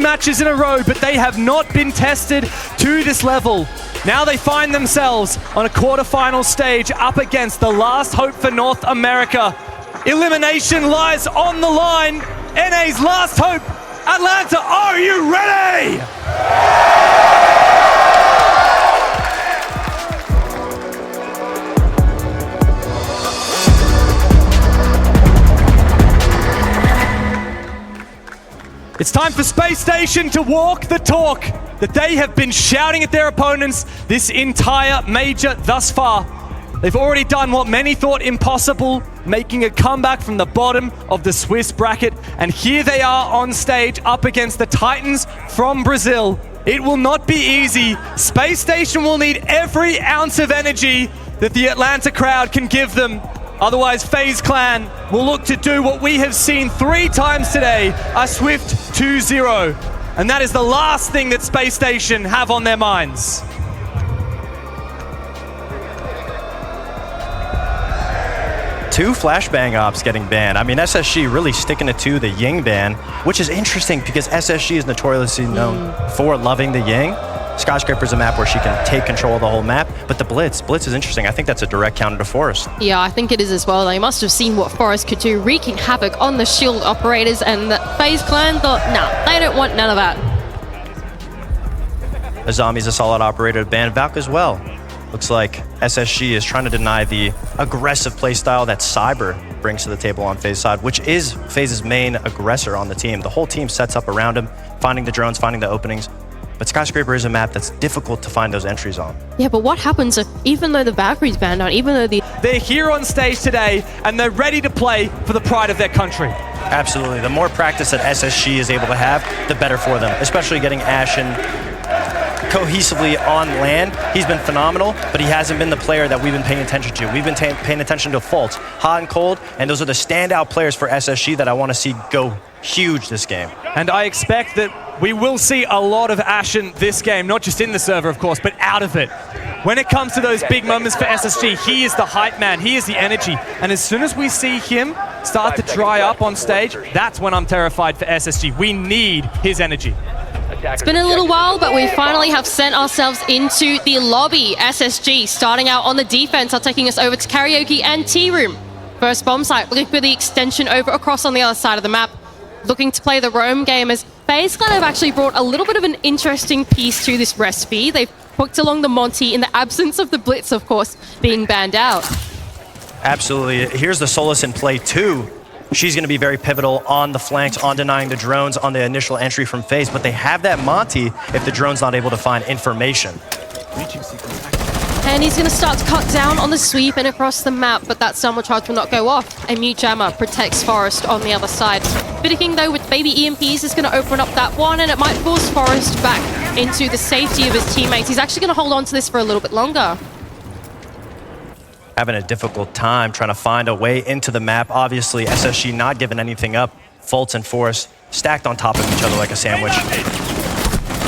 matches in a row, but they have not been tested to this level. Now they find themselves on a quarterfinal stage up against the last hope for North America. Elimination lies on the line. NA's last hope. Atlanta, are you ready? It's time for Space Station to walk the talk that they have been shouting at their opponents this entire major thus far. They've already done what many thought impossible, making a comeback from the bottom of the Swiss bracket. And here they are on stage up against the Titans from Brazil. It will not be easy. Space Station will need every ounce of energy that the Atlanta crowd can give them. Otherwise, FaZe Clan will look to do what we have seen 3 times today, a swift 2-0. And that is the last thing that Space Station have on their minds. Two flashbang ops getting banned. I mean, SSG really sticking it to the Ying ban, which is interesting because SSG is notoriously known for loving the Ying. Skyscraper is a map where she can take control of the whole map, but the Blitz is interesting. I think that's a direct counter to Forest. Yeah, I think it is as well. They must have seen what Forest could do, wreaking havoc on the shield operators, and the FaZe Clan thought, nah, they don't want none of that. The Zombie's a solid operator to ban Valk as well. Looks like SSG is trying to deny the aggressive playstyle that Cyber brings to the table on FaZe side, which is FaZe's main aggressor on the team. The whole team sets up around him, finding the drones, finding the openings. But Skyscraper is a map that's difficult to find those entries on. Yeah, but what happens if, even though the Valkyrie's banned out, even though they're here on stage today and they're ready to play for the pride of their country? Absolutely. The more practice that SSG is able to have, the better for them, especially getting Ashen cohesively on land. He's been phenomenal, but he hasn't been the player that we've been paying attention to. We've been paying attention to Fultz, Hot and Cold, and those are the standout players for SSG that I want to see go huge this game. And I expect that we will see a lot of Ashen this game, not just in the server, of course, but out of it. When it comes to those big moments for SSG, he is the hype man, he is the energy. And as soon as we see him start to dry up on stage, that's when I'm terrified for SSG. We need his energy. It's been a little while, but we finally have sent ourselves into the lobby. SSG starting out on the defense are taking us over to Karaoke and Tea Room. First bomb site, looking for the extension over across on the other side of the map. Looking to play the roam game as FaZe Clan have actually brought a little bit of an interesting piece to this recipe. They've hooked along the Monty in the absence of the Blitz, of course, being banned out. Absolutely. Here's the Solus in play too. She's going to be very pivotal on the flanks, on denying the drones on the initial entry from FaZe, but they have that Monty if the drone's not able to find information. And he's going to start to cut down on the sweep and across the map, but that Summer Charge will not go off. A Mute Jammer protects Forest on the other side. Fiddiking though with baby EMPs is going to open up that one, and it might force Forest back into the safety of his teammates. He's actually going to hold on to this for a little bit longer. Having a difficult time trying to find a way into the map. Obviously, SSG not giving anything up. Fultz and Forest stacked on top of each other like a sandwich.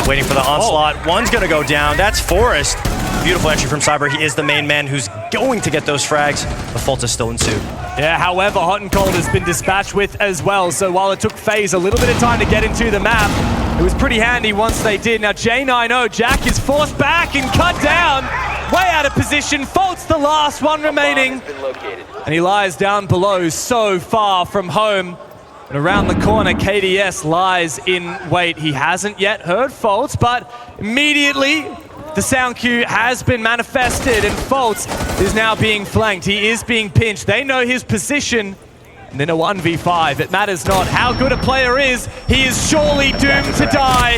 Waiting for the onslaught. One's going to go down. That's Forest. Beautiful entry from Cyber. He is the main man who's going to get those frags, but Fultz is still in suit. Yeah, however, Hot and Cold has been dispatched with as well. So while it took FaZe a little bit of time to get into the map, it was pretty handy once they did. Now J90, Jack is forced back and cut down. Way out of position. Fultz the last one remaining. And he lies down below, so far from home. And around the corner, KDS lies in wait. He hasn't yet heard Fultz, but immediately the sound cue has been manifested, and Fultz is now being flanked. He is being pinched. They know his position. And in a 1v5, it matters not how good a player is, he is surely doomed to die.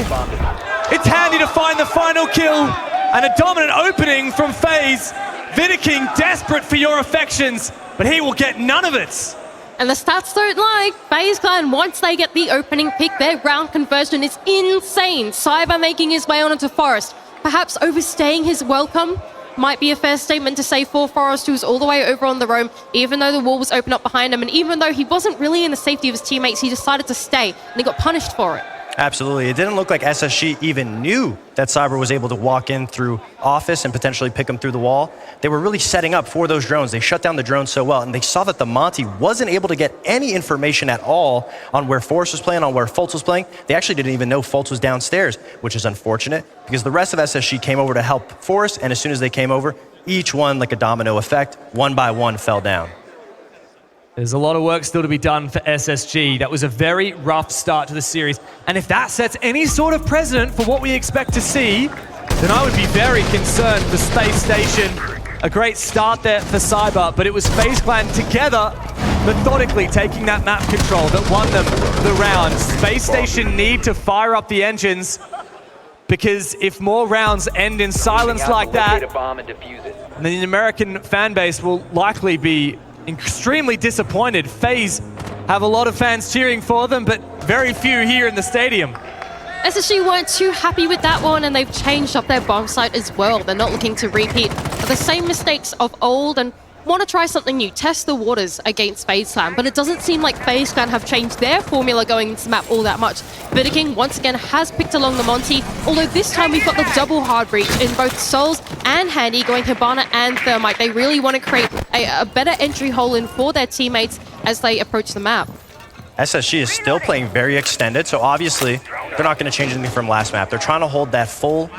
It's handy to find the final kill, and a dominant opening from FaZe. Vidiking desperate for your affections, but he will get none of it. And the stats don't lie. FaZe Clan, once they get the opening pick, their round conversion is insane. Cyber making his way on into Forest. Perhaps overstaying his welcome might be a fair statement to say for Forest, who's all the way over on the roam, even though the wall was open up behind him, and even though he wasn't really in the safety of his teammates, he decided to stay, and he got punished for it. Absolutely. It didn't look like SSG even knew that Cyber was able to walk in through office and potentially pick him through the wall. They were really setting up for those drones. They shut down the drones so well, and they saw that the Monty wasn't able to get any information at all on where Forrest was playing, on where Fultz was playing. They actually didn't even know Fultz was downstairs, which is unfortunate because the rest of SSG came over to help Forrest, and as soon as they came over, each one, like a domino effect, one by one fell down. There's a lot of work still to be done for SSG. That was a very rough start to the series. And if that sets any sort of precedent for what we expect to see, then I would be very concerned for Space Station. A great start there for Cyber, but it was FaZe Clan together, methodically taking that map control that won them the round. Space Station need to fire up the engines, because if more rounds end in silence like that, then the American fan base will likely be extremely disappointed. FaZe have a lot of fans cheering for them, but very few here in the stadium. SSG weren't too happy with that one, and they've changed up their bomb site as well. They're not looking to repeat the same mistakes of old and want to try something new, test the waters against FaZe Clan, but it doesn't seem like FaZe Clan have changed their formula going into the map all that much. Vidaking once again has picked along the Monty, although this time we've got the double hard breach in both Souls and Handy going Hibana and Thermite. They really want to create a better entry hole in for their teammates as they approach the map. SSG is still playing very extended, so obviously they're not going to change anything from last map. They're trying to hold that full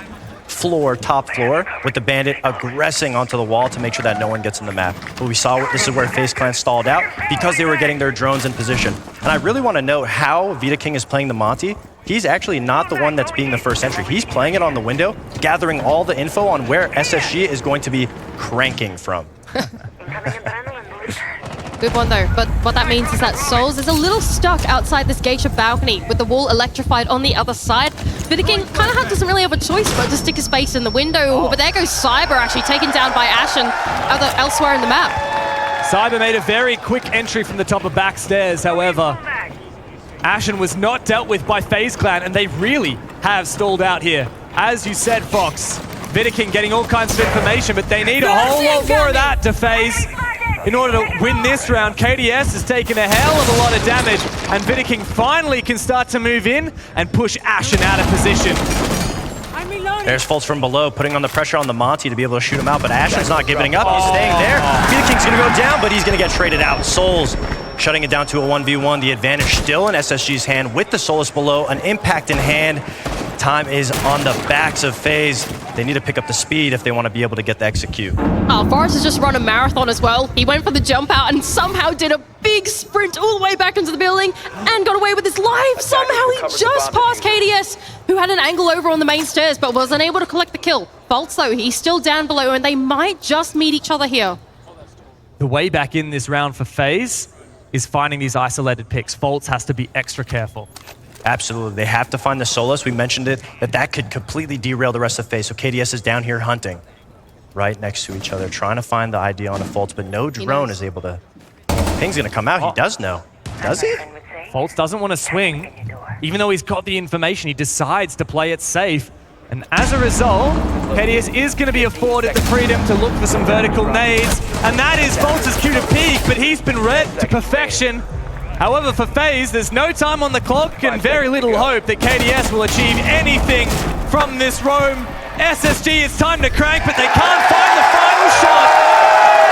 floor, top floor, with the Bandit aggressing onto the wall to make sure that no one gets in the map. But we saw this is where FaZe Clan stalled out because they were getting their drones in position. And I really want to note how Vidaking is playing the Monty. He's actually not the one that's being the first entry. He's playing it on the window, gathering all the info on where SSG is going to be cranking from. Good one though, but what that means is that Souls is a little stuck outside this geisha balcony with the wall electrified on the other side. Vidaking kind of doesn't really have a choice but to stick his face in the window, but there goes Cyber actually taken down by Ashen elsewhere in the map. Cyber made a very quick entry from the top of back stairs, however. Ashen was not dealt with by FaZe Clan, and they really have stalled out here. As you said, Fox, Vidaking getting all kinds of information, but they need a whole lot more of that to FaZe. In order to win this round, KDS has taken a hell of a lot of damage, and Vidaking finally can start to move in and push Ashen out of position. There's Fultz from below, putting on the pressure on the Monty to be able to shoot him out, but Ashen's not giving up. He's staying there. Vidaking's going to go down, but he's going to get traded out. Souls shutting it down to a 1v1. The advantage still in SSG's hand with the Solus below, an impact in hand. Time is on the backs of FaZe. They need to pick up the speed if they want to be able to get the execute. Oh, Forrest has just run a marathon as well. He went for the jump out and somehow did a big sprint all the way back into the building and got away with his life. Somehow he just passed KDS, who had an angle over on the main stairs but was unable to collect the kill. Fultz, though, he's still down below and they might just meet each other here. The way back in this round for FaZe is finding these isolated picks. Fultz has to be extra careful. Absolutely. They have to find the Solus. We mentioned it, that could completely derail the rest of FaZe. So KDS is down here hunting right next to each other, trying to find the ID on a Fultz, but no drone is able to... Ping's going to come out. He does know. Does he? Fultz doesn't want to swing. Even though he's got the information, he decides to play it safe. And as a result, KDS is going to be afforded the freedom to look for some vertical nades. And that is Fultz's cue to peak, but he's been read to perfection. However, for FaZe, there's no time on the clock and very little hope that KDS will achieve anything from this roam. SSG, it's time to crank, but they can't find the final shot.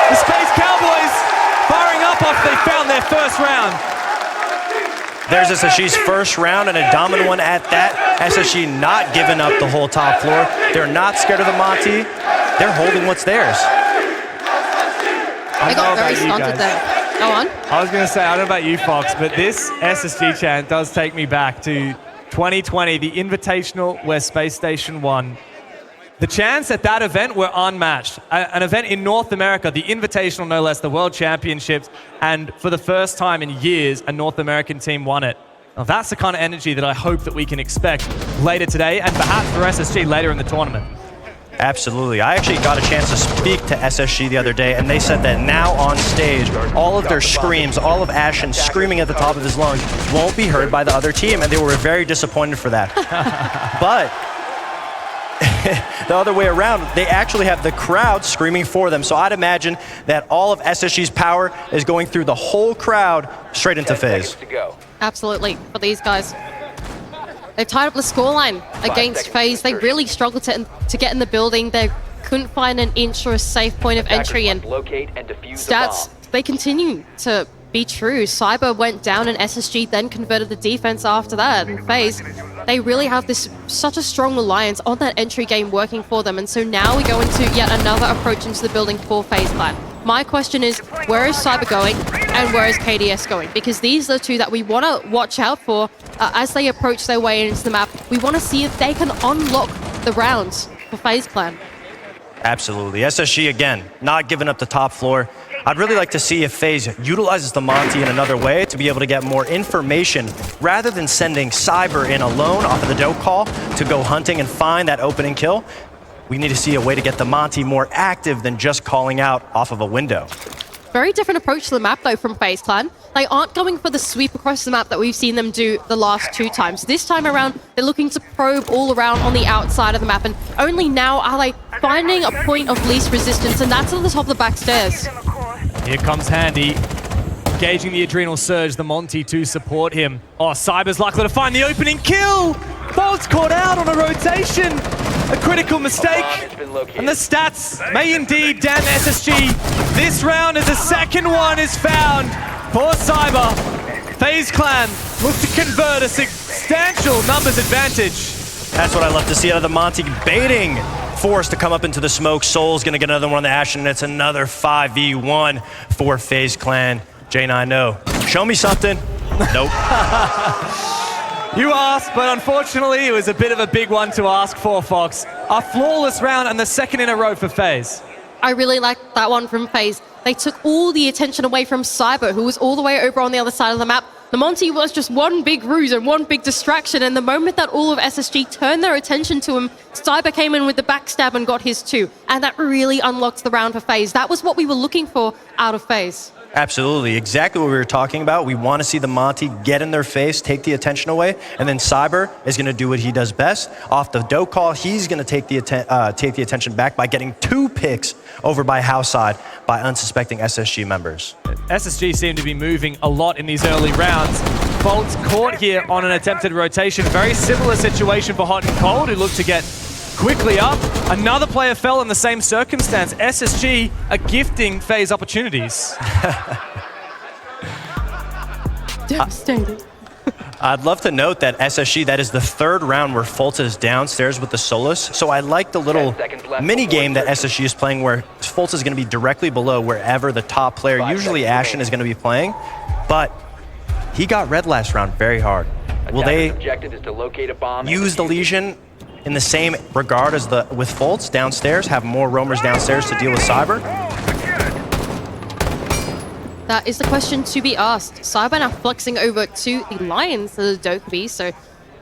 The Space Cowboys firing up after they found their first round. There's SSG's first round and a dominant one at that. SSG not giving up the whole top floor. They're not scared of the Monty. They're holding what's theirs. I got very stunted there. Go on. I was going to say, I don't know about you, Fox, but this SSG chant does take me back to 2020, the Invitational where Space Station won. The chants at that event were unmatched. An event in North America, the Invitational no less, the World Championships, and for the first time in years, a North American team won it. Now that's the kind of energy that I hope that we can expect later today, and perhaps for SSG later in the tournament. Absolutely. I actually got a chance to speak to SSG the other day, and they said that now on stage, all of their screams, all of Ashen screaming at the top of his lungs won't be heard by the other team, and they were very disappointed for that. But the other way around, they actually have the crowd screaming for them. So I'd imagine that all of SSG's power is going through the whole crowd straight into FaZe. Absolutely, for these guys. They've tied up the scoreline against FaZe. They really struggled to get in the building. They couldn't find an inch or a safe point of entry, and stats, they continue to be true. Cyber went down and SSG then converted the defense after that. And FaZe, they really have this such a strong reliance on that entry game working for them. And so now we go into yet another approach into the building for FaZe Clan. My question is, where is Cyber going and where is KDS going? Because these are the two that we want to watch out for as they approach their way into the map. We want to see if they can unlock the rounds for FaZe Clan. Absolutely. SSG, again, not giving up the top floor. I'd really like to see if FaZe utilizes the Monty in another way to be able to get more information rather than sending Cyber in alone off of the dope call to go hunting and find that opening kill. We need to see a way to get the Monty more active than just calling out off of a window. Very different approach to the map, though, from FaZe Clan. They aren't going for the sweep across the map that we've seen them do the last 2 times. This time around, they're looking to probe all around on the outside of the map, and only now are they finding a point of least resistance, and that's at the top of the back stairs. Here comes Handy, engaging the Adrenal Surge, the Monty to support him. Oh, Cyber's likely to find the opening kill! Bolt's caught out on a rotation! A critical mistake, and the stats may indeed damn SSG. This round as the second one is found. Poor Cyber. FaZe Clan look to convert a substantial numbers advantage. That's what I love to see out of the Monty, baiting Force to come up into the smoke. Soul's gonna get another one on the Ashen, and it's another 5v1 for FaZe Clan. J9, no. Show me something. Nope. You asked, but unfortunately, it was a bit of a big one to ask for, Fox. A flawless round and the second in a row for FaZe. I really like that one from FaZe. They took all the attention away from Cyber, who was all the way over on the other side of the map. The Monty was just one big ruse and one big distraction, and the moment that all of SSG turned their attention to him, Cyber came in with the backstab and got his 2, and that really unlocked the round for FaZe. That was what we were looking for out of FaZe. Absolutely, exactly what we were talking about. We want to see the Monty get in their face, take the attention away, and then Cyber is going to do what he does best. Off the dope call, he's going to take the attention back by getting 2 picks over by house side by unsuspecting SSG members. SSG seem to be moving a lot in these early rounds. Bolt's caught here on an attempted rotation. Very similar situation for Hot and Cold, who look to get quickly up. Another player fell in the same circumstance. SSG are gifting FaZe opportunities. Devastated. I'd love to note that SSG, that is the 3rd round where Fultz is downstairs with the Solus. So I like the little mini game that SSG is playing where Fultz is going to be directly below wherever the top player, usually Ashen, is going to be playing. But he got red last round very hard. Will they use the Legion in the same regard as with Fultz downstairs, have more roamers downstairs to deal with Cyber? That is the question to be asked. Cyber now flexing over to the Lions, the Dokkaebi, so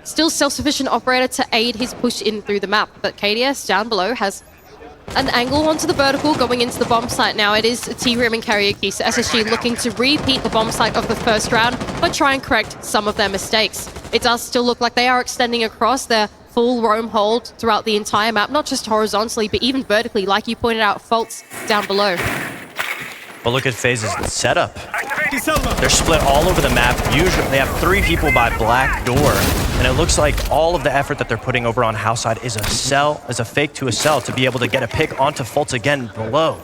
still self-sufficient operator to aid his push in through the map. But KDS down below has an angle onto the vertical going into the bomb site now. It is T-Room and Karaoke, so SSG looking to repeat the bomb site of the first round, but try and correct some of their mistakes. It does still look like they are extending across their full roam hold throughout the entire map, not just horizontally, but even vertically, like you pointed out, Fultz down below. But look at FaZe's setup. They're split all over the map. Usually they have 3 people by black door, and it looks like all of the effort that they're putting over on house side is a fake to a cell to be able to get a pick onto Fultz again below.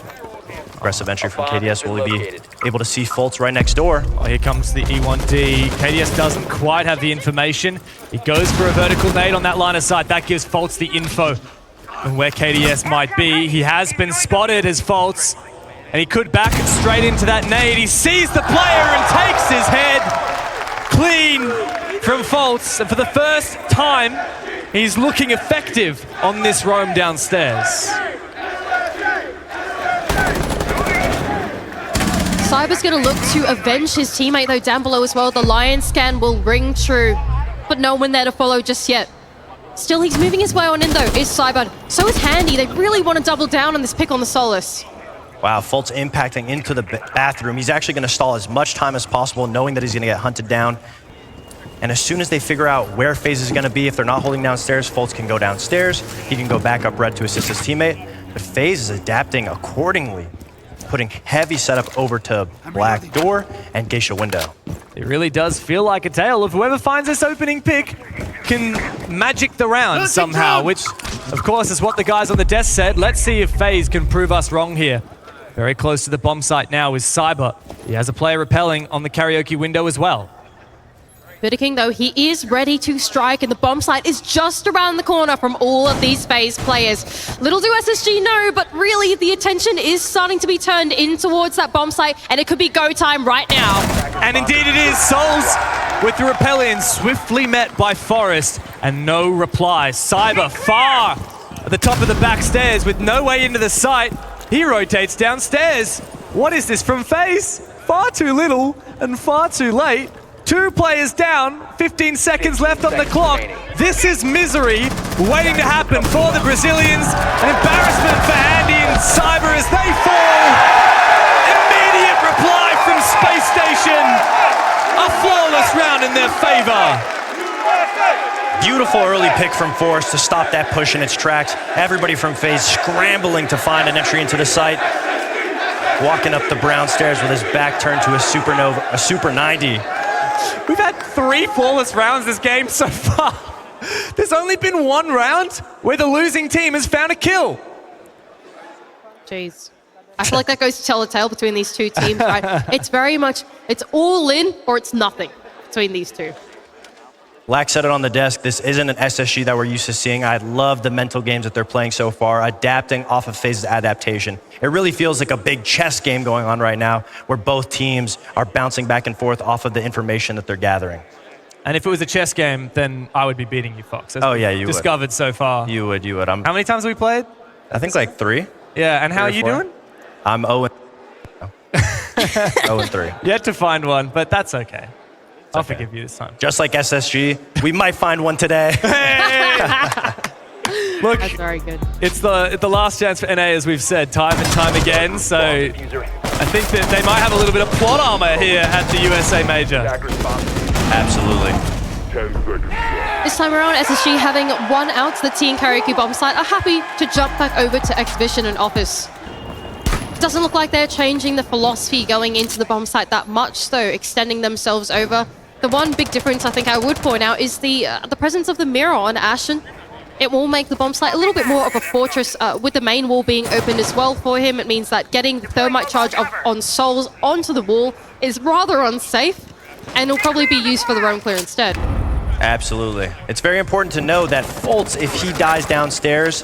Aggressive entry from KDS. Will he be able to see Fultz right next door? Oh, here comes the E1D. KDS doesn't quite have the information. He goes for a vertical nade on that line of sight. That gives Fultz the info on where KDS might be. He has been spotted as Fultz, and he could back it straight into that nade. He sees the player and takes his head clean from Fultz. And for the first time, he's looking effective on this roam downstairs. Cyber's going to look to avenge his teammate, though, down below as well. The Lion scan will ring true, but no one there to follow just yet. Still, he's moving his way on in, though, is Cyber. So is Handy. They really want to double down on this pick on the Solus. Wow, Fultz impacting into the bathroom. He's actually going to stall as much time as possible, knowing that he's going to get hunted down. And as soon as they figure out where FaZe is going to be, if they're not holding downstairs, Fultz can go downstairs. He can go back up red to assist his teammate. But FaZe is adapting accordingly. putting heavy setup over to Black Door and Geisha Window. It really does feel like a tale of whoever finds this opening pick can magic the round somehow, which, of course, is what the guys on the desk said. Let's see if FaZe can prove us wrong here. Very close to the bomb site now is Cyber. He has a player repelling on the karaoke window as well. Vidiking, though, he is ready to strike, and the bomb site is just around the corner from all of these FaZe players. Little do SSG know, but really the attention is starting to be turned in towards that bomb site, and it could be go time right now. And indeed it is. Souls with the repel in, swiftly met by Forest, and no reply. Cyber far at the top of the back stairs with no way into the site. He rotates downstairs. What is this from FaZe? Far too little and far too late. 2 players down, 15 seconds left on the clock. This is misery waiting to happen for the Brazilians. An embarrassment for Andy and Cyber as they fall. Immediate reply from Space Station. A flawless round in their favor. Beautiful early pick from Force to stop that push in its tracks. Everybody from FaZe scrambling to find an entry into the site. Walking up the brown stairs with his back turned to a supernova, a super 90. We've had 3 flawless rounds this game so far. There's only been 1 round where the losing team has found a kill. Jeez. I feel like that goes to tell a tale between these two teams, right? It's very much, it's all in or it's nothing between these two. Lack said it on the desk, this isn't an SSG that we're used to seeing. I love the mental games that they're playing so far, adapting off of FaZe's adaptation. It really feels like a big chess game going on right now, where both teams are bouncing back and forth off of the information that they're gathering. And if it was a chess game, then I would be beating you, Fox. Oh yeah, you would. Discovered so far. You would. How many times have we played? I think like 3. Yeah, and how are you 4. doing? I'm 0 and 3. Yet to find one, but that's okay. I'll okay. forgive you this time. Just like SSG, we might find one today. Look, That's very good. it's the last chance for NA, as we've said time and time again, so I think that they might have a little bit of plot armor here at the USA Major. Absolutely. This time around, SSG having 1 out to the Teen Karaoke bomb site are happy to jump back over to Exhibition and Office. Doesn't look like they're changing the philosophy going into the bomb site that much, though, extending themselves over. The one big difference I think I would point out is the presence of the mirror on Ashen. It will make the bomb site a little bit more of a fortress, with the main wall being opened as well for him. It means that getting the thermite charge on Souls onto the wall is rather unsafe, and it'll probably be used for the roam clear instead. Absolutely. It's very important to know that Fultz, if he dies downstairs,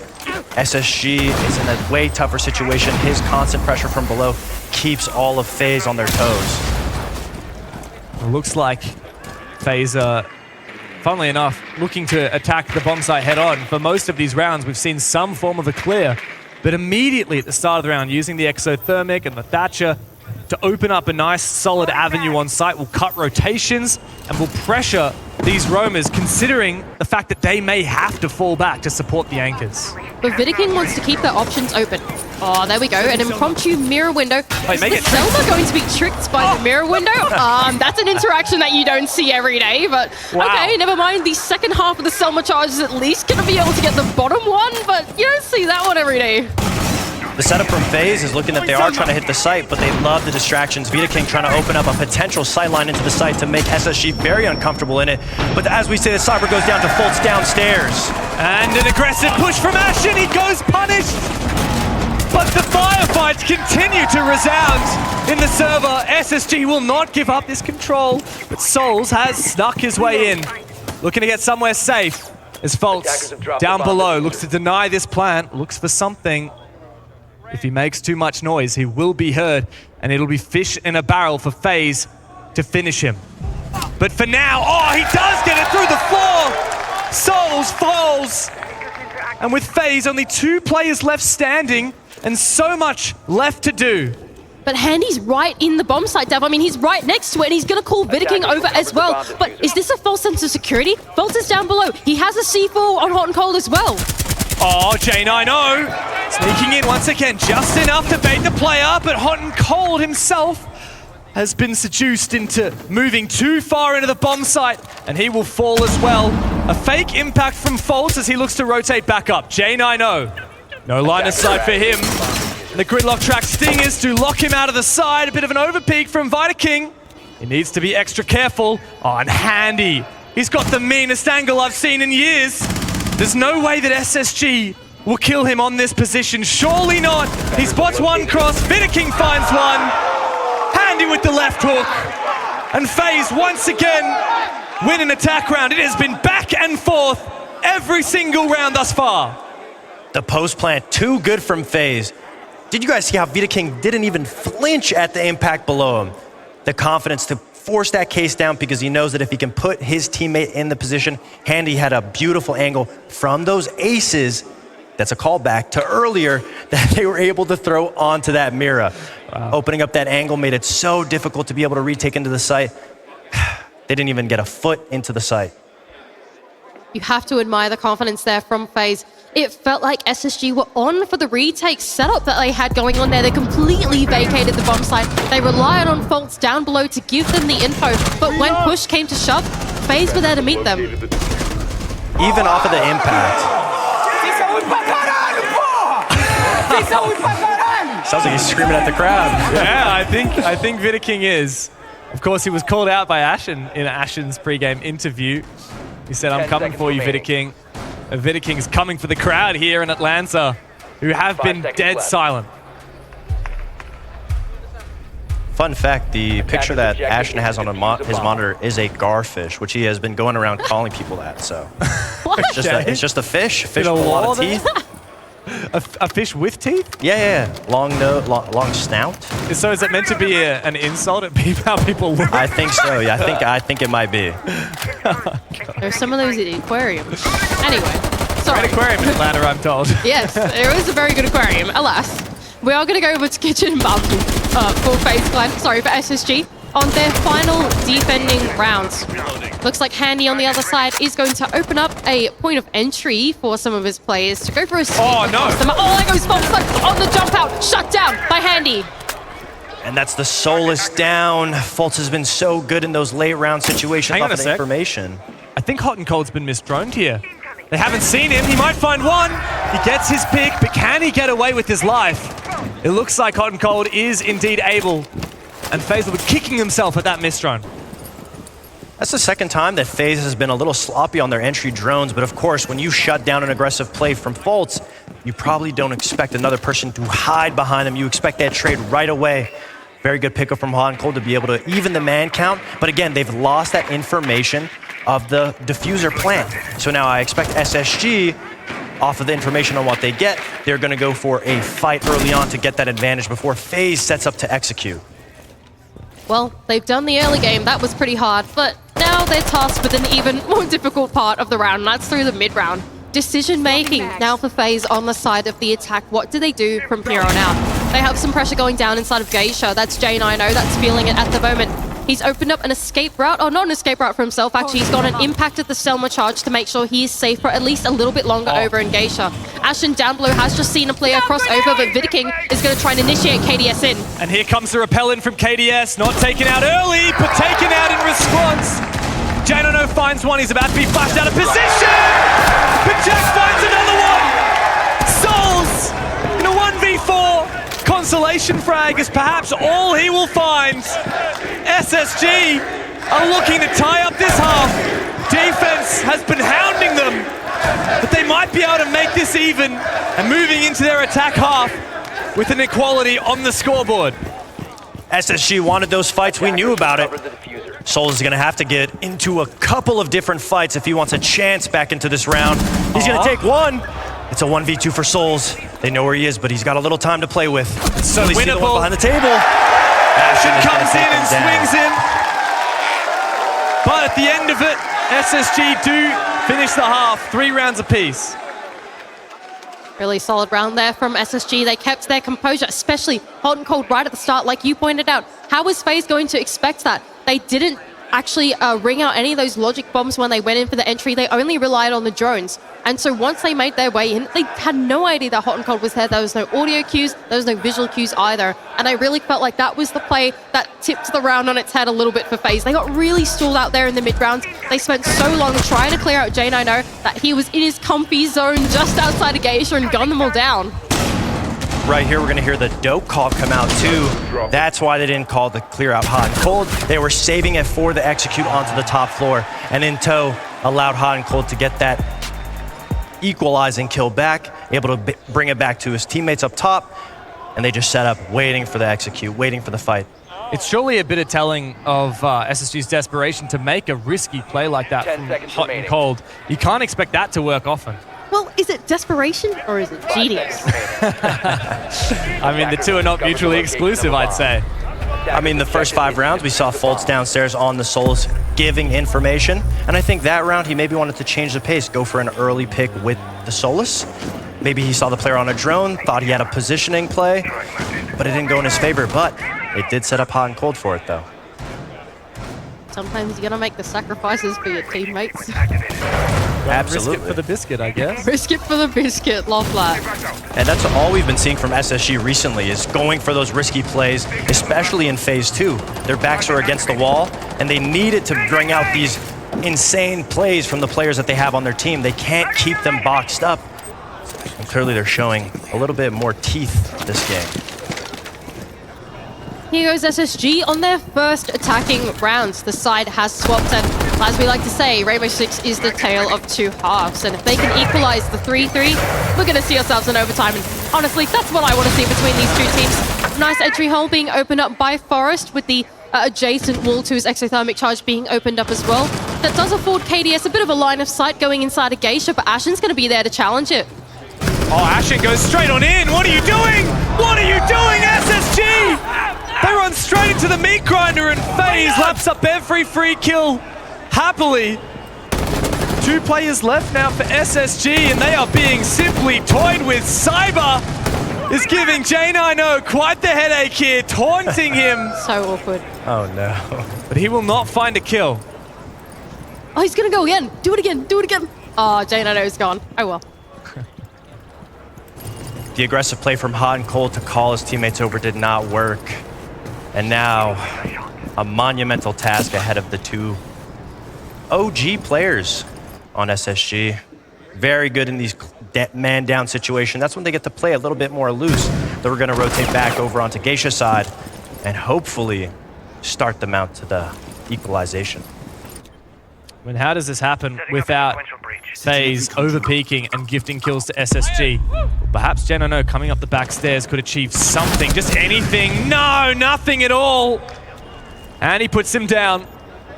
SSG is in a way tougher situation. His constant pressure from below keeps all of FaZe on their toes. It looks like FaZe are, funnily enough, looking to attack the bomb site head on. For most of these rounds, we've seen some form of a clear, but immediately at the start of the round, using the exothermic and the Thatcher to open up a nice solid avenue on site, will cut rotations and will pressure these roamers, considering the fact that they may have to fall back to support the anchors. But Vidiking wants to keep their options open. Oh, there we go. An impromptu mirror window. Wait, make it Selma going to be tricked by the mirror window? That's an interaction that you don't see every day, but okay, never mind. The second half of the Selma charge is at least going to be able to get the bottom one, but you don't see that one every day. The setup from FaZe is looking that they are trying to hit the site, but they love the distractions. Vidiking trying to open up a potential sightline into the site to make SSG very uncomfortable in it. But as we say, the Cyber goes down to Fultz downstairs. And an aggressive push from Ashen. He goes punished. But the firefights continue to resound in the server. SSG will not give up this control, but Souls has snuck his way in. Looking to get somewhere safe as Fultz down below looks to deny this plant, looks for something. If he makes too much noise, he will be heard, and it'll be fish in a barrel for FaZe to finish him. But for now, oh, he does get it through the floor! Souls falls! And with FaZe, only 2 players left standing, and so much left to do. But Handy's right in the bomb site, Dev. I mean, he's right next to it, and he's going to call Vidiking over as well. But is this a false sense of security? Fultz is down below. He has a C4 on hot and cold as well. Oh, J9O sneaking in once again, just enough to bait the player, but Hot and Cold himself has been seduced into moving too far into the bomb site, and he will fall as well. A fake impact from Fultz as he looks to rotate back up. J9O, no line of sight for him. The gridlock track stingers to lock him out of the side. A bit of an overpeak from Vidaking. He needs to be extra careful. Oh, and Handy. He's got the meanest angle I've seen in years. There's no way that SSG will kill him on this position. Surely not. He spots one cross. Vidaking finds one. Handy with the left hook. And FaZe once again win an attack round. It has been back and forth every single round thus far. The post plant, too good from FaZe. Did you guys see how Vidaking didn't even flinch at the impact below him? The confidence to force that case down because he knows that if he can put his teammate in the position, Handy had a beautiful angle from those aces. That's a callback to earlier that they were able to throw onto that Mira. Wow. Opening up that angle made it so difficult to be able to retake into the site. They didn't even get a foot into the site. You have to admire the confidence there from FaZe. It felt like SSG were on for the retake setup that they had going on there. They completely vacated the bomb site. They relied on Faults down below to give them the info. But when push came to shove, FaZe were there to meet them. Even off of the impact. Sounds like he's screaming at the crowd. Yeah, I think Vidaking is. Of course, he was called out by Ashen in Ashen's pre-game interview. He said, "I'm coming for you, Vidaking." Vidaking's coming for the crowd here in Atlanta, who have been dead silent. Fun fact, the picture that Ashen has on his monitor is a garfish, which he has been going around calling people that, so. It's just a fish with a lot of teeth. A fish with teeth? Yeah. Long nose, long snout. So is it meant to be an insult at how people look? I think so, yeah. I think it might be. There's some of those at the aquarium. Anyway, sorry. Great aquarium in Atlanta, I'm told. Yes, there is a very good aquarium, alas. We are going to go over to Kitchen and Barbecue for FaZe Clan, sorry, for SSG, on their final defending rounds. Looks like Handy on the other side is going to open up a point of entry for some of his players to go for a sneak. Oh, no. Oh, there goes Faults on the jump out, shut down by Handy. And that's the Solus down. Faults has been so good in those late round situations off of the information. I think Hot and Cold's been misdroned here. They haven't seen him. He might find one. He gets his pick, but can he get away with his life? It looks like Hot and Cold is indeed able. And FaZe will be kicking himself at that misdrone. That's the second time that FaZe has been a little sloppy on their entry drones, but of course, when you shut down an aggressive play from Faults, you probably don't expect another person to hide behind them. You expect that trade right away. Very good pickup from Hot and Cold to be able to even the man count, but again, they've lost that information of the diffuser plant. So now I expect SSG, off of the information on what they get, they're gonna go for a fight early on to get that advantage before FaZe sets up to execute. Well, they've done the early game, that was pretty hard, but now they're tasked with an even more difficult part of the round, and that's through the mid-round. Decision-making now for FaZe on the side of the attack. What do they do from here on out? They have some pressure going down inside of Geisha. That's J9O, that's feeling it at the moment. He's opened up an escape route, or not an escape route for himself, actually. He's got an impacted the Selma charge to make sure he is safe for at least a little bit longer over in Geisha. Ashen down below has just seen a player cross over, but Vidaking is going to try and initiate KDS in. And here comes the repellent from KDS, not taken out early, but taken out in response. J9O finds one, he's about to be flashed out of position! But Jack finds another one! Souls in a 1v4. Consolation frag is perhaps all he will find. SSG are looking to tie up this half. Defense has been hounding them, but they might be able to make this even and moving into their attack half with an equality on the scoreboard. SSG wanted those fights, we knew about it. Soul is gonna have to get into a couple of different fights if he wants a chance back into this round. He's gonna take one. It's a 1v2 for Souls. They know where he is, but he's got a little time to play with. So winnable. The one behind the table. Ashen comes in and swings in. But at the end of it, SSG do finish the half, 3 rounds apiece. Really solid round there from SSG. They kept their composure, especially Hot and Cold right at the start, like you pointed out. How was FaZe going to expect that? They didn't actually ring out any of those logic bombs when they went in for the entry. They only relied on the drones. And so once they made their way in, they had no idea that Hot and Cold was there. There was no audio cues, there was no visual cues either. And I really felt like that was the play that tipped the round on its head a little bit for FaZe. They got really stalled out there in the mid-round. They spent so long trying to clear out J9O that he was in his comfy zone just outside of Geisha and gunned them all down. Right here, we're going to hear the dope call come out too. That's why they didn't call the clear out hot and cold. They were saving it for the execute onto the top floor. And in tow, allowed hot and cold to get that equalizing kill back, able to bring it back to his teammates up top. And they just set up, waiting for the execute, waiting for the fight. It's surely a bit of telling of SSG's desperation to make a risky play like that from hot and cold. You can't expect that to work often. Well, is it desperation or is it genius? I mean, the two are not mutually exclusive, I'd say. I mean, the first 5 rounds, we saw Fultz downstairs on the Solus giving information. And I think that round, he maybe wanted to change the pace, go for an early pick with the Solus. Maybe he saw the player on a drone, thought he had a positioning play, but it didn't go in his favor. But it did set up hot and cold for it, though. Sometimes you gotta make the sacrifices for your teammates. Absolutely. Risk it for the biscuit, I guess. Risk it for the biscuit, love that. And that's all we've been seeing from SSG recently is going for those risky plays, especially in Phase 2. Their backs are against the wall, and they needed to bring out these insane plays from the players that they have on their team. They can't keep them boxed up. And clearly they're showing a little bit more teeth this game. Here goes SSG on their first attacking rounds. The side has swapped, and as we like to say, Rainbow Six is the tale of two halves. And if they can equalize the 3-3, we're going to see ourselves in overtime. And honestly, that's what I want to see between these two teams. Nice entry hole being opened up by Forest with the adjacent wall to his exothermic charge being opened up as well. That does afford KDS a bit of a line of sight going inside a Geisha, but Ashen's going to be there to challenge it. Oh, Ashen goes straight on in. What are you doing? What are you doing, SSG? They run straight into the meat grinder, and FaZe laps up every free kill happily. 2 players left now for SSG, and they are being simply toyed with. Cyber is giving J9O quite the headache here, taunting him. So awkward. Oh no. But he will not find a kill. Oh, he's going to go again. Do it again. Do it again. Oh, J9O's gone. Oh well. The aggressive play from hot and cold to call his teammates over did not work. And now, a monumental task ahead of the 2 OG players on SSG. Very good in these man-down situations. That's when they get to play a little bit more loose. Then we're going to rotate back over onto Geisha side and hopefully start them out to the equalization. I mean, how does this happen without FaZe over-peaking and gifting kills to SSG? Perhaps J9O coming up the back stairs could achieve something, just anything. No, nothing at all. And he puts him down.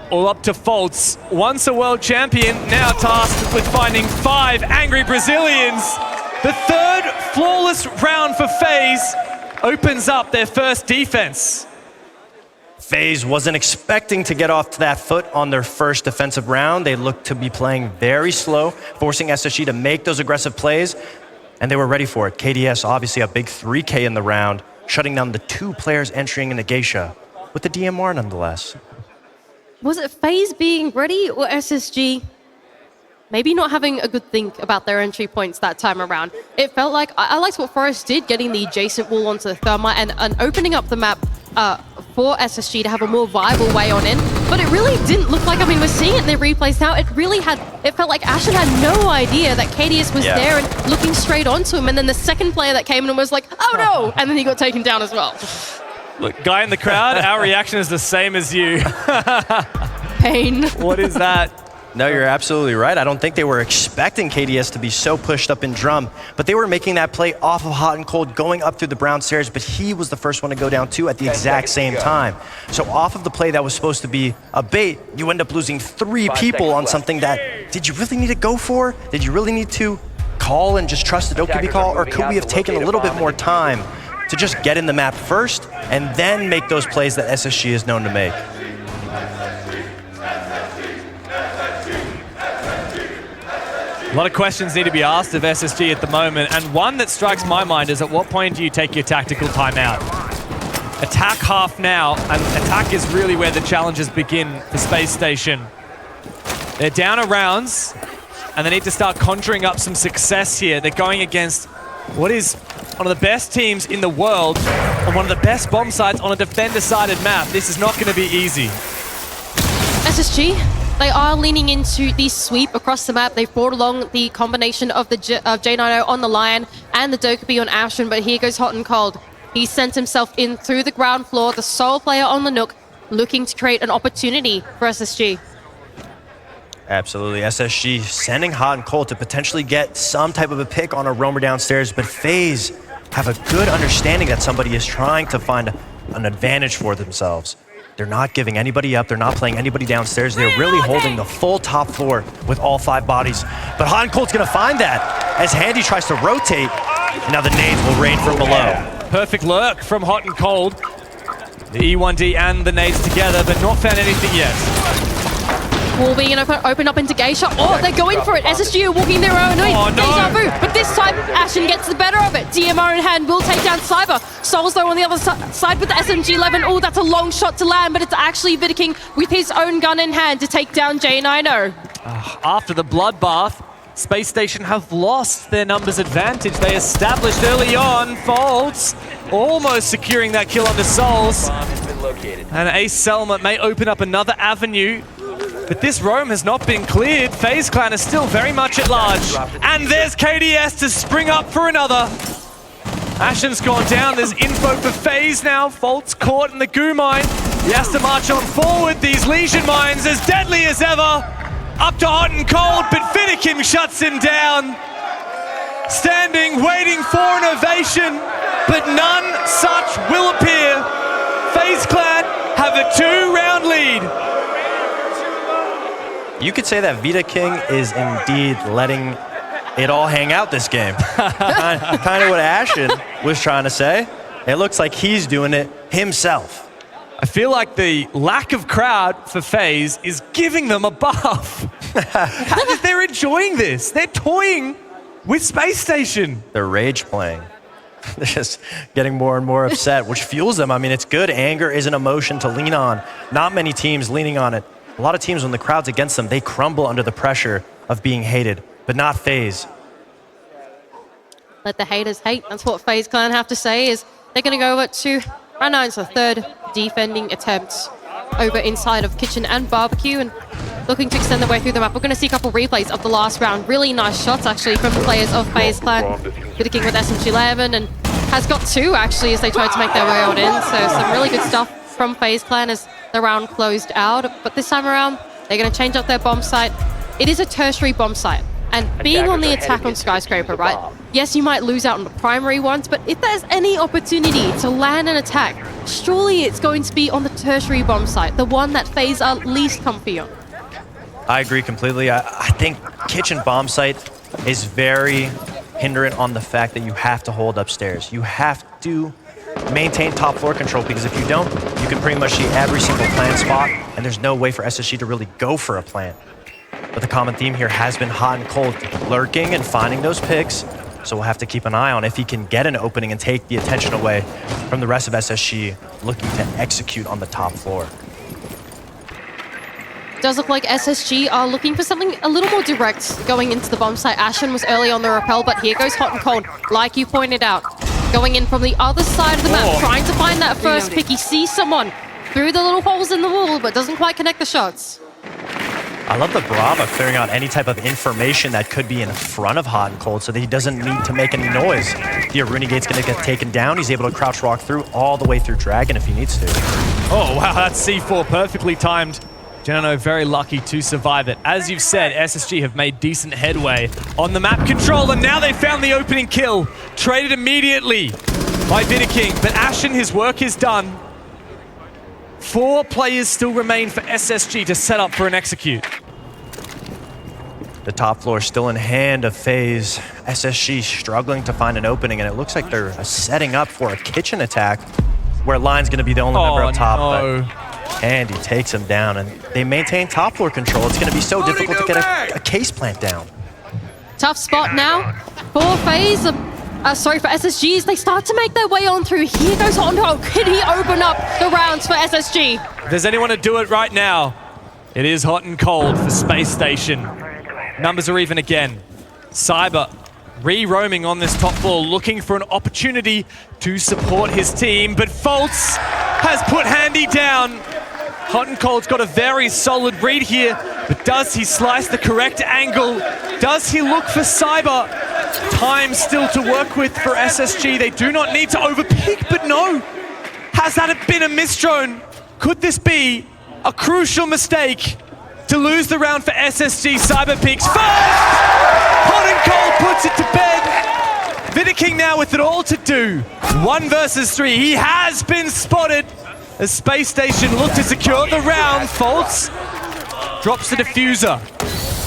All up to Fultz. Once a world champion, now tasked with finding 5 angry Brazilians. The 3rd flawless round for FaZe opens up their first defense. FaZe wasn't expecting to get off to that foot on their first defensive round. They looked to be playing very slow, forcing SSG to make those aggressive plays, and they were ready for it. KDS, obviously a big 3K in the round, shutting down the 2 players entering into Geisha, with the DMR nonetheless. Was it FaZe being ready or SSG maybe not having a good think about their entry points that time around? It felt like, I liked what Forest did, getting the adjacent wall onto the thermite and opening up the map for SSG to have a more viable way on in, but it really didn't look like, I mean, we're seeing it in their replays now, it felt like Ashen had no idea that KDS was there and looking straight onto him, and then the second player that came in and was like, oh no, and then he got taken down as well. Look, guy in the crowd, our reaction is the same as you. Pain. What is that? No, you're absolutely right. I don't think they were expecting KDS to be so pushed up in drum, but they were making that play off of hot and cold, going up through the brown stairs, but he was the first one to go down too at the exact same time. So off of the play that was supposed to be a bait, you end up losing 3 people on something that, did you really need to go for? Did you really need to call and just trust the OKB call, or could we have taken a little bit more time to just get in the map first and then make those plays that SSG is known to make? A lot of questions need to be asked of SSG at the moment, and one that strikes my mind is, at what point do you take your tactical timeout? Attack half now, and attack is really where the challenges begin for Space Station. They're down a rounds, and they need to start conjuring up some success here. They're going against what is one of the best teams in the world and one of the best bomb sites on a defender-sided map. This is not going to be easy. SSG They are leaning into the sweep across the map. They've brought along the combination of the J90 on the Lion and the Dokkaebi on Ashen, but here goes Hot and Cold. He sent himself in through the ground floor, the sole player on the Nook, looking to create an opportunity for SSG. Absolutely. SSG sending Hot and Cold to potentially get some type of a pick on a roamer downstairs, but FaZe have a good understanding that somebody is trying to find an advantage for themselves. They're not giving anybody up. They're not playing anybody downstairs. They're really holding the full top floor with all 5 bodies. But Hot and Cold's going to find that as Handy tries to rotate. And now the nades will rain from below. Perfect lurk from Hot and Cold. The E1D and the nades together, but not found anything yet. Wall being open up into Geisha. Oh, they're going for it. SSG are walking their own way. Oh, no. Deja vu. But this time, Ashen gets the better of it. DMR in hand will take down Cyber. Souls, though, on the other side with the SMG-11. Oh, that's a long shot to land, but it's actually Vidaking with his own gun in hand to take down J90. After the bloodbath, Space Station have lost their numbers advantage. They established early on. Folds almost securing that kill onto Souls. And Ace Selma may open up another avenue. But this roam has not been cleared. FaZe Clan is still very much at large. And there's KDS to spring up for another. Ashen's gone down. There's info for FaZe now. Folt's caught in the goo mine. He has to march on forward. These Legion mines as deadly as ever. Up to Hot and Cold, but Vidaking shuts him down. Standing, waiting for an ovation, but none such will appear. FaZe Clan have a 2-round lead. You could say that Vidaking is indeed letting it all hang out this game. kind of what Ashen was trying to say. It looks like he's doing it himself. I feel like the lack of crowd for FaZe is giving them a buff. They're enjoying this. They're toying with Space Station. They're rage playing. They're just getting more and more upset, which fuels them. I mean, it's good. Anger is an emotion to lean on. Not many teams leaning on it. A lot of teams, when the crowd's against them, they crumble under the pressure of being hated, but not FaZe. Let the haters hate. That's what FaZe Clan have to say is they're going to go over to round 9, so 3rd defending attempt over inside of Kitchen and Barbecue and looking to extend their way through the map. We're going to see a couple replays of the last round. Really nice shots, actually, from the players of FaZe Clan. Vidaking with SMG-11 and has got 2, actually, as they tried to make their way out in. So some really good stuff from FaZe Clan as the round closed out. But this time around, they're going to change up their bomb site. It is a tertiary bomb site. And being on the attack on Skyscraper, right? Yes, you might lose out on the primary ones, but if there's any opportunity to land an attack, surely it's going to be on the tertiary bomb site, the one that FaZe are least comfy on. I agree completely. I think Kitchen bomb site is very hindrant on the fact that you have to hold upstairs. You have to maintain top floor control, because if you don't, you can pretty much see every single plant spot, and there's no way for SSG to really go for a plant. But the common theme here has been Hot and Cold lurking and finding those picks, so we'll have to keep an eye on if he can get an opening and take the attention away from the rest of SSG looking to execute on the top floor. Does look like SSG are looking for something a little more direct going into the bomb site. Ashen was early on the rappel, but here goes Hot and Cold, like you pointed out. Going in from the other side of the map, trying to find that first pick. He sees someone through the little holes in the wall, but doesn't quite connect the shots. I love the Brava clearing out any type of information that could be in front of Hot and Cold so that he doesn't need to make any noise. The Aruni Gate's going to get taken down. He's able to crouch walk through all the way through Dragon if he needs to. Oh, wow, that's C4 perfectly timed. Genano very lucky to survive it. As you've said, SSG have made decent headway on the map control, and now they found the opening kill. Traded immediately by Vidaking, but Ashen, his work is done. 4 players still remain for SSG to set up for an execute. The top floor still in hand of FaZe. SSG struggling to find an opening, and it looks like they're setting up for a kitchen attack where Line's going to be the only member up top. No. And he takes him down, and they maintain top floor control. It's going to be so difficult to get a case plant down. Tough spot now for FaZe. Sorry, for SSGs. They start to make their way on through. Here goes Hot and Cold. Could he open up the rounds for SSG? If there's anyone to do it right now, it is Hot and Cold for Space Station. Numbers are even again. Cyber re-roaming on this top floor, looking for an opportunity to support his team, but Foltz has put Handy down. Hot and Cold's got a very solid read here, but does he slice the correct angle? Does he look for Cyber? Time still to work with for SSG. They do not need to overpeak, but no. Has that been a misdrone? Could this be a crucial mistake to lose the round for SSG? Cyber peaks first! Hot and Cold puts it to bed. Vidiking now with it all to do. 1 versus 3. He has been spotted as Space Station looked to secure the round. Faults drops the diffuser.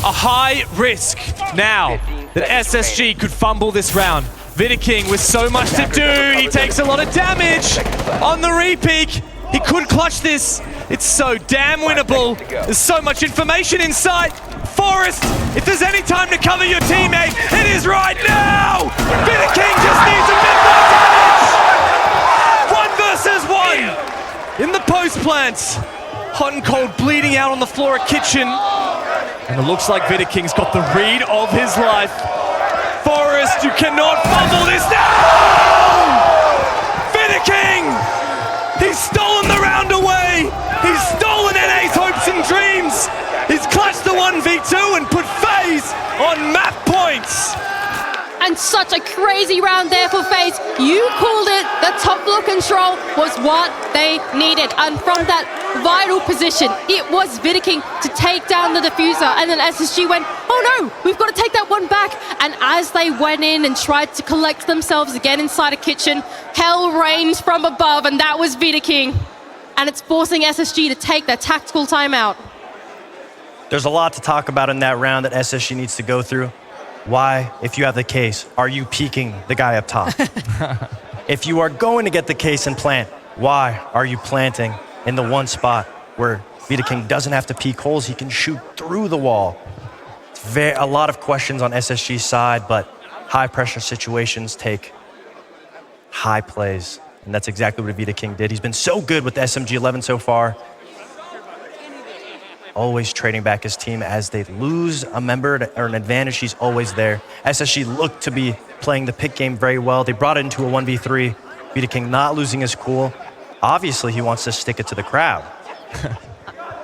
A high risk now that SSG could fumble this round. Vidiking with so much to do. He takes a lot of damage on the repeak. He could clutch this. It's so damn winnable. There's so much information in sight. Forrest, if there's any time to cover your teammate, it is right now! Vidiking just needs a bit more damage! 1 versus 1 in the post plants. Hot and Cold bleeding out on the floor at Kitchen. And it looks like Vidiking's got the read of his life. Forrest, you cannot fumble this now! Vidiking! He's stolen the round away! He's stolen NA's hopes and dreams! He's clutched the 1v2 and put FaZe on map points! And such a crazy round there for FaZe. You called it. The top floor control was what they needed. And from that vital position, it was Vidiking to take down the diffuser. And then SSG went, oh no, we've got to take that one back. And as they went in and tried to collect themselves again inside a Kitchen, hell rained from above, and that was Vidiking. And it's forcing SSG to take their tactical timeout. There's a lot to talk about in that round that SSG needs to go through. Why, if you have the case, are you peeking the guy up top? If you are going to get the case and plant, why are you planting in the one spot where Vidiking doesn't have to peek holes, he can shoot through the wall? It's a lot of questions on SSG's side, but high pressure situations take high plays. And that's exactly what Vidiking did. He's been so good with the SMG 11 so far. Always trading back his team as they lose a member or an advantage, he's always there. SSG looked to be playing the pick game very well. They brought it into a 1v3. Vidiking not losing his cool. Obviously, he wants to stick it to the crowd.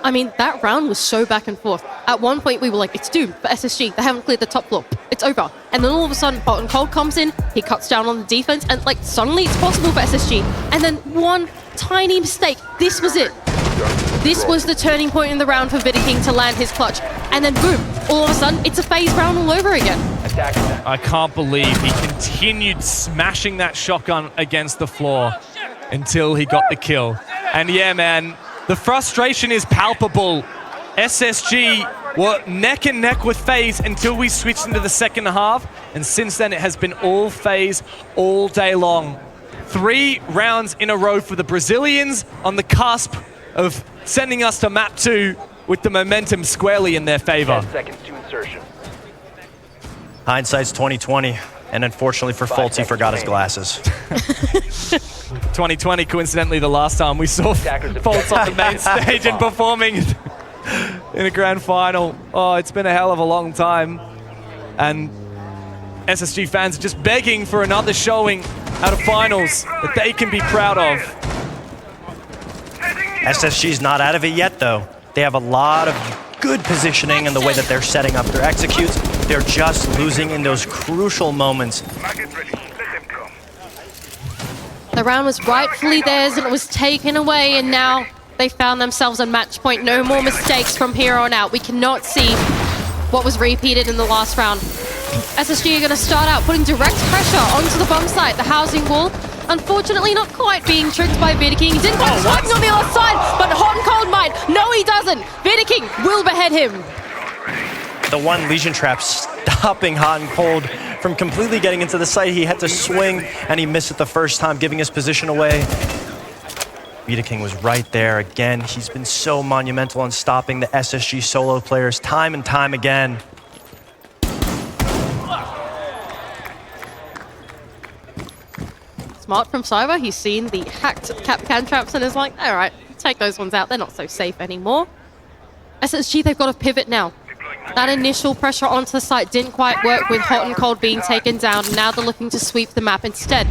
I mean, that round was so back and forth. At one point, we were like, it's doomed for SSG. They haven't cleared the top floor. It's over. And then all of a sudden, Hot and Cold comes in. He cuts down on the defense. And like, suddenly it's possible for SSG. And then one tiny mistake. This was it. This was the turning point in the round for Vidiking to land his clutch. And then boom, all of a sudden, it's a FaZe round all over again. I can't believe he continued smashing that shotgun against the floor until he got the kill. And yeah, man, the frustration is palpable. SSG were neck and neck with FaZe until we switched into the second half. And since then, it has been all FaZe all day long. 3 rounds in a row for the Brazilians on the cusp of sending us to map 2 with the momentum squarely in their favor. 10 seconds to insertion. Hindsight's 2020, and unfortunately for Fultz, he forgot his glasses. 2020, coincidentally, the last time we saw Fultz on the main stage and performing in a grand final. Oh, it's been a hell of a long time. And SSG fans are just begging for another showing out of finals that they can be proud of. SSG's not out of it yet, though. They have a lot of good positioning in the way that they're setting up their executes. They're just losing in those crucial moments. The round was rightfully theirs and it was taken away, and now they found themselves on match point. No more mistakes from here on out. We cannot see what was repeated in the last round. SSG are going to start out putting direct pressure onto the bomb site, the housing wall. Unfortunately, not quite being tricked by Vidiking. He didn't quite swing on the other side, but Hot and Cold might. No, he doesn't. Vidiking will behead him. The one Legion trap stopping Hot and Cold from completely getting into the site. He had to swing, and he missed it the first time, giving his position away. Vidiking was right there again. He's been so monumental on stopping the SSG solo players time and time again. Smart from Cyber. He's seen the hacked cap can traps and is like, all right, take those ones out. They're not so safe anymore. SSG, they've got to pivot now. That initial pressure onto the site didn't quite work with Hot and Cold being taken down. Now they're looking to sweep the map instead.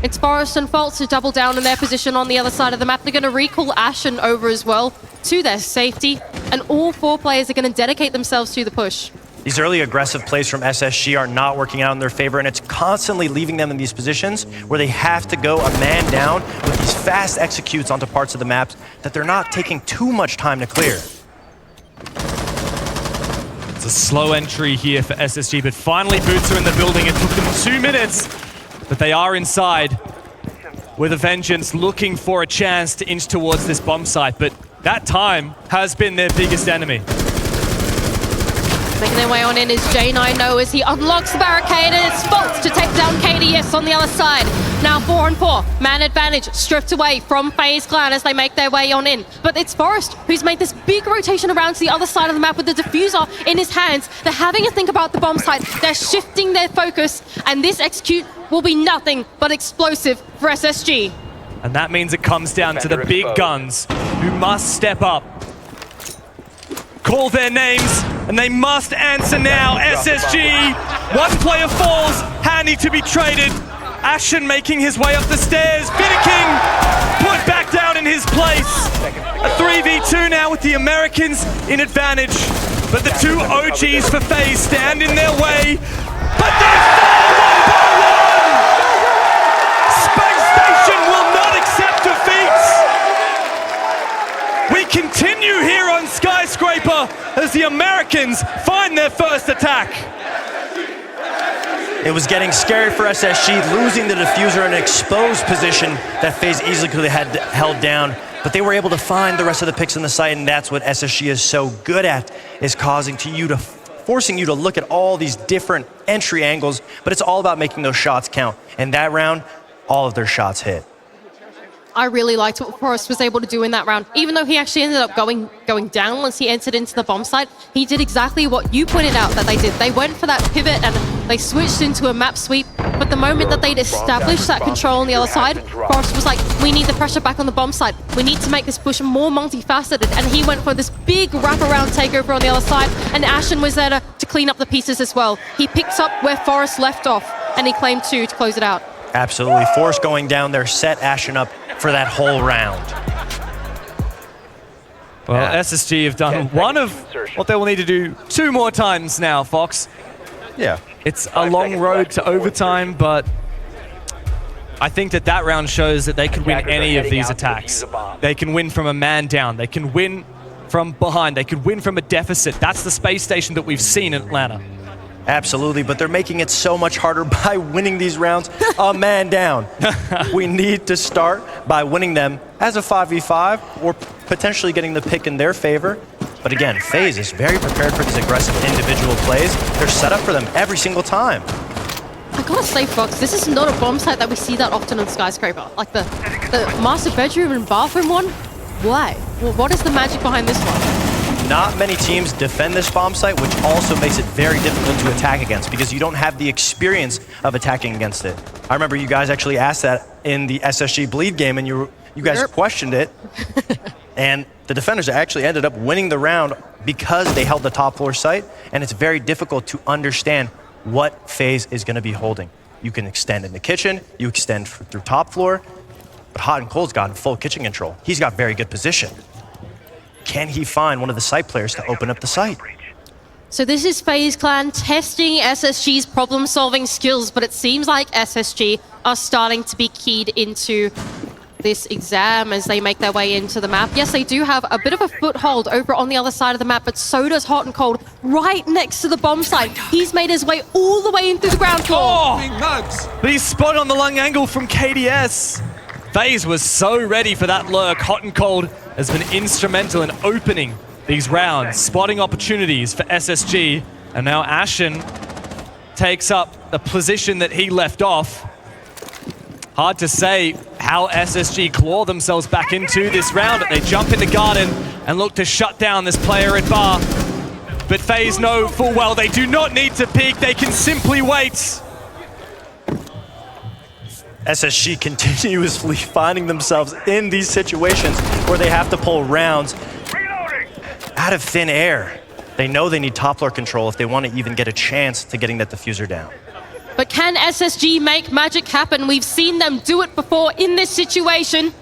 It's Forest and Faults to double down in their position on the other side of the map. They're going to recall Ashen over as well to their safety, and all 4 players are going to dedicate themselves to the push. These early aggressive plays from SSG are not working out in their favor, and it's constantly leaving them in these positions where they have to go a man down with these fast executes onto parts of the maps that they're not taking too much time to clear. It's a slow entry here for SSG, but finally Boots are in the building. It took them 2 minutes, but they are inside with a vengeance, looking for a chance to inch towards this bomb site, but that time has been their biggest enemy. Making their way on in is J9 as he unlocks the barricade, and it's Faults to take down KDS on the other side. Now 4 on 4, man advantage stripped away from FaZe Clan as they make their way on in. But it's Forest who's made this big rotation around to the other side of the map with the diffuser in his hands. They're having a think about the bomb site. They're shifting their focus, and this execute will be nothing but explosive for SSG. And that means it comes down to the big guns who must step up, call their names, and they must answer now. SSG, 1 player falls, Handy to be traded. Ashen making his way up the stairs. King put back down in his place. A 3v2 now with the Americans in advantage. But the 2 OGs for FaZe stand in their way. But they're falling by 1! Space Station will not accept defeats. We continue here on Skyscraper as the Americans find their first attack. It was getting scary for SSG, losing the diffuser in an exposed position that FaZe easily could have had held down, but they were able to find the rest of the picks in the site, and that's what SSG is so good at, is forcing you to look at all these different entry angles, but it's all about making those shots count. And that round, all of their shots hit. I really liked what Forrest was able to do in that round. Even though he actually ended up going down once he entered into the bomb site, he did exactly what you pointed out that they did. They went for that pivot and they switched into a map sweep, but the moment that they'd established that control on the other side, Forrest was like, we need the pressure back on the bomb site. We need to make this push more multifaceted, and he went for this big wraparound takeover on the other side, and Ashen was there to clean up the pieces as well. He picked up where Forrest left off, and he claimed 2 to close it out. Absolutely. Forrest going down there set Ashen up for that whole round. Well, SSG have done one of what they will need to do 2 more times now, Fox. Yeah. It's a long road to overtime, but I think that round shows that they could win any of these attacks. They can win from a man down. They can win from behind. They could win from a deficit. That's the space station that we've seen in Atlanta. Absolutely, but they're making it so much harder by winning these rounds a man down. We need to start by winning them as a 5v5 or potentially getting the pick in their favor. But again, FaZe is very prepared for these aggressive individual plays. They're set up for them every single time. I gotta say, Fox, this is not a bomb site that we see that often on Skyscraper. Like the master bedroom and bathroom one. Why? Well, what is the magic behind this one? Not many teams defend this bomb site, which also makes it very difficult to attack against because you don't have the experience of attacking against it. I remember you guys actually asked that in the SSG Bleed game, and you guys questioned it. And the defenders actually ended up winning the round because they held the top floor site, and it's very difficult to understand what FaZe is going to be holding. You can extend in the kitchen, you extend through top floor, but Hot and Cold's got full kitchen control. He's got very good position. Can he find one of the site players to open up the site? So this is FaZe Clan testing SSG's problem-solving skills, but it seems like SSG are starting to be keyed into this exam as they make their way into the map. Yes, they do have a bit of a foothold over on the other side of the map, but so does Hot and Cold right next to the bomb site. He's made his way all the way in through the ground floor. Oh, but he's spotted on the lung angle from KDS. FaZe was so ready for that lurk. Hot and Cold has been instrumental in opening these rounds, spotting opportunities for SSG, and now Ashen takes up the position that he left off. Hard to say how SSG claw themselves back into this round. They jump into Garden and look to shut down this player at Bar. But FaZe know full well they do not need to peek, they can simply wait. SSG continuously finding themselves in these situations where they have to pull rounds out of thin air. They know they need top floor control if they want to even get a chance to getting that diffuser down. But can SSG make magic happen? We've seen them do it before in this situation,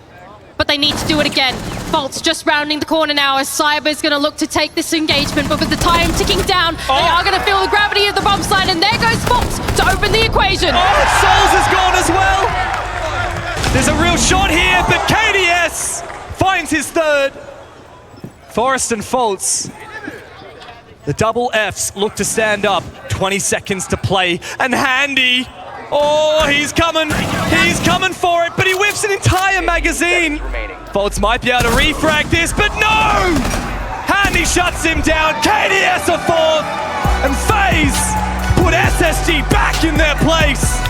but they need to do it again. Fault's just rounding the corner now as Cyber's going to look to take this engagement, but with the time ticking down, they are going to feel the gravity of the bomb slide, and there goes Fault to open the equation. Souls is gone as well. There's a real shot here, but KDS finds his third. Forrest and Faults, the double Fs look to stand up. 20 seconds to play, and Handy, oh, he's coming for it, but he whips an entire magazine. Faults might be able to refrag this, but no! Handy shuts him down, KDS a fourth, and FaZe put SSG back in their place.